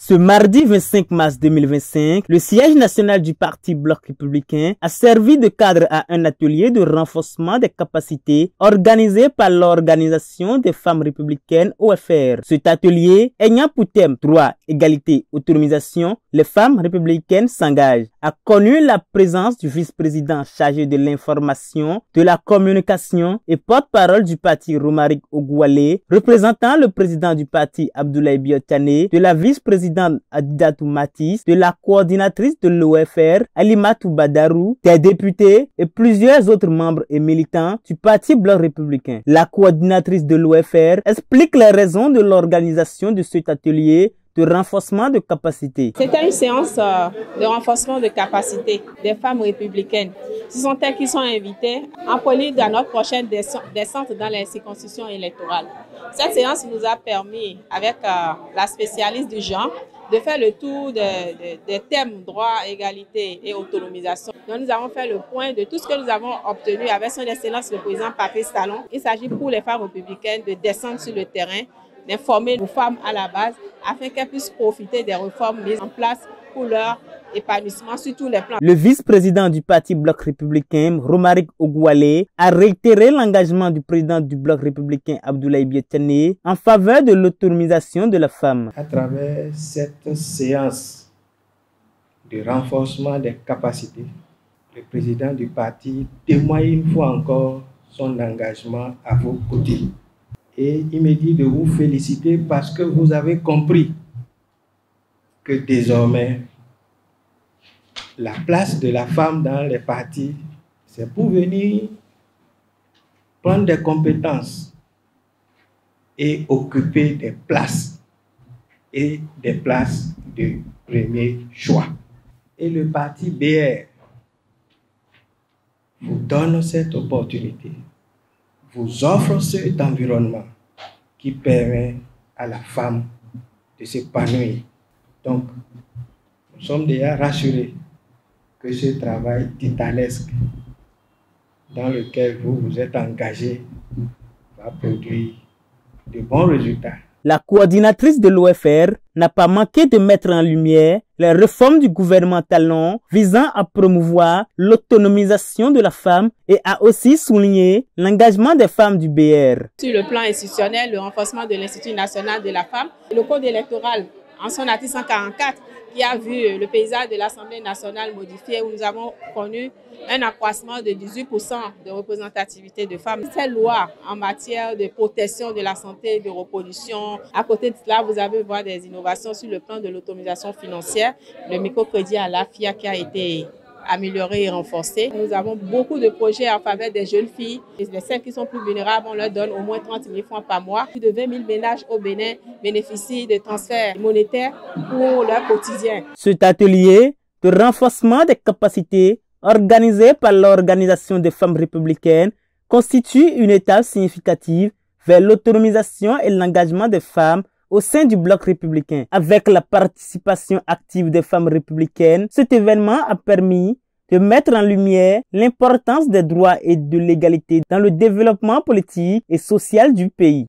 Ce mardi 25 mars 2025, le siège national du Parti Bloc républicain a servi de cadre à un atelier de renforcement des capacités organisé par l'Organisation des femmes républicaines OFR. Cet atelier, ayant pour thème droit, égalité, autonomisation, les femmes républicaines s'engagent, a connu la présence du vice-président chargé de l'information, de la communication et porte-parole du parti Romaric Ogoualé, représentant le président du parti Abdoulaye Biotane, de la vice-présidente Adidatou Matis, de la coordinatrice de l'OFR Alimatou Badarou, des députés et plusieurs autres membres et militants du parti Bloc républicain. La coordinatrice de l'OFR explique les raisons de l'organisation de cet atelier de renforcement de capacité. C'était une séance de renforcement de capacité des femmes républicaines. Ce sont elles qui sont invitées en prélude à notre prochaine descente dans les circonscriptions électorales. Cette séance nous a permis, avec la spécialiste du genre, de faire le tour des thèmes droit, égalité et autonomisation. Donc nous avons fait le point de tout ce que nous avons obtenu avec son excellence le président Patrice Talon. Il s'agit pour les femmes républicaines de descendre sur le terrain, d'informer nos femmes à la base afin qu'elles puissent profiter des réformes mises en place pour leur épanouissement sur tous les plans. Le vice-président du parti Bloc républicain, Romaric Ogoualé, a réitéré l'engagement du président du Bloc républicain, Abdoulaye Biotane, en faveur de l'autonomisation de la femme. À travers cette séance de renforcement des capacités, le président du parti témoigne une fois encore son engagement à vos côtés. Et il me dit de vous féliciter parce que vous avez compris que désormais, la place de la femme dans les partis, c'est pour venir prendre des compétences et occuper des places, et des places de premier choix. Et le parti BR vous donne cette opportunité, vous offre cet environnement qui permet à la femme de s'épanouir. Donc, nous sommes déjà rassurés que ce travail titanesque dans lequel vous vous êtes engagé va produire de bons résultats. La coordinatrice de l'OFR n'a pas manqué de mettre en lumière les réformes du gouvernement Talon visant à promouvoir l'autonomisation de la femme et a aussi souligné l'engagement des femmes du BR. Sur le plan institutionnel, le renforcement de l'Institut national de la femme, le code électoral en son article 144 qui a vu le paysage de l'Assemblée nationale modifié où nous avons connu un accroissement de 18% de représentativité de femmes. Cette loi en matière de protection de la santé et de reproduction, à côté de cela, vous avez voir des innovations sur le plan de l'autonomisation financière, le microcrédit à l'AFIA qui a été amélioré et renforcé. Nous avons beaucoup de projets en faveur des jeunes filles. Les celles qui sont plus vulnérables, on leur donne au moins 30 000 francs par mois. Plus de 20 000 ménages au Bénin bénéficient de transferts monétaires pour leur quotidien. Cet atelier de renforcement des capacités organisé par l'Organisation des femmes républicaines constitue une étape significative vers l'autonomisation et l'engagement des femmes au sein du Bloc républicain. Avec la participation active des femmes républicaines, cet événement a permis de mettre en lumière l'importance des droits et de l'égalité dans le développement politique et social du pays.